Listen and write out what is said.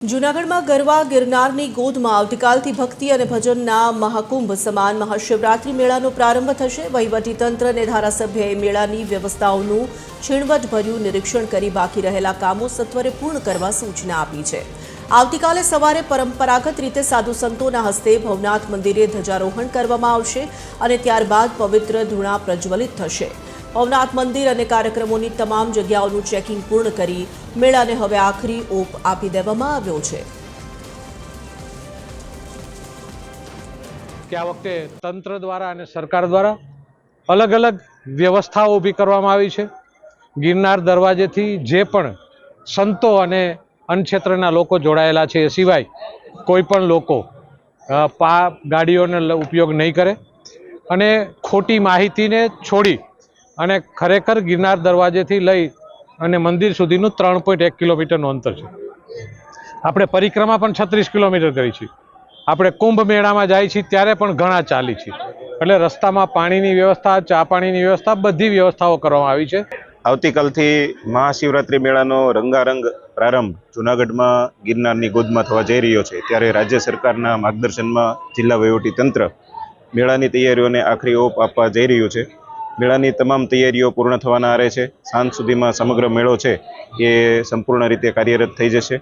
જૂનાગઢમાં ગરવા ગિરનારની ગોદમાં આવતીકાલથી ભક્તિ અને ભજનના મહાકુંભ સમાન મહાશિવરાત્રી મેળાનો પ્રારંભ થશે। વહીવટીતંત્ર અને ધારાસભ્યએ મેળાની વ્યવસ્થાઓનું ઝીણવટભર્યું નિરીક્ષણ કરી બાકી રહેલા કામો સત્વરે પૂર્ણ કરવા સૂચના આપી છે। આવતીકાલે સવારે પરંપરાગત રીતે સાધુ સંતોના હસ્તે ભવનાથ મંદિરે ધ્વજારોહણ કરવામાં આવશે અને ત્યારબાદ પવિત્ર ધૂણા પ્રજ્વલિત થશે। ભવનાથ મંદિર અને કાર્યક્રમોની તમામ જગ્યાઓનું ચેકિંગ પૂર્ણ કરી મેળાને હવે આખરી ઓપ આપી દેવામાં આવ્યો છે। કે આ વખતે તંત્ર દ્વારા અને સરકાર દ્વારા અલગ અલગ વ્યવસ્થાઓ ઊભી કરવામાં આવી છે। ગિરનાર દરવાજેથી જે પણ સંતો અને અન્નક્ષેત્રના લોકો જોડાયેલા છે એ સિવાય કોઈ પણ લોકો ગાડીઓનો ઉપયોગ નહીં કરે અને ખોટી માહિતીને છોડી અને ખરેખર ગિરનાર દરવાજેથી લઈ અને મંદિર સુધીનું 3.1 કિલોમીટરનું અંતર છે। આપણે પરિક્રમા પણ 36 કિલોમીટર કરી છે। આપણે કુંભ મેળામાં જાય છીએ ત્યારે પણ ઘણા ચાલી છીએ। એટલે રસ્તામાં પાણીની વ્યવસ્થા, ચા પાણીની વ્યવસ્થા, બધી વ્યવસ્થાઓ કરવામાં આવી છે। આવતીકાલથી મહાશિવરાત્રી મેળાનો રંગારંગ પ્રારંભ જૂનાગઢમાં ગિરનારની ગોદમાં થવા જઈ રહ્યો છે। ત્યારે રાજ્ય સરકારના માર્ગદર્શનમાં જિલ્લા વહીવટીતંત્ર મેળાની તૈયારીઓને આખરી ઓપ આપવા જઈ રહ્યું છે। મેળાની તમામ તૈયારીઓ પૂર્ણ થવાના આરે છે। સાંજ સુધીમાં સમગ્ર મેળો છે એ સંપૂર્ણ રીતે કાર્યરત થઈ જશે।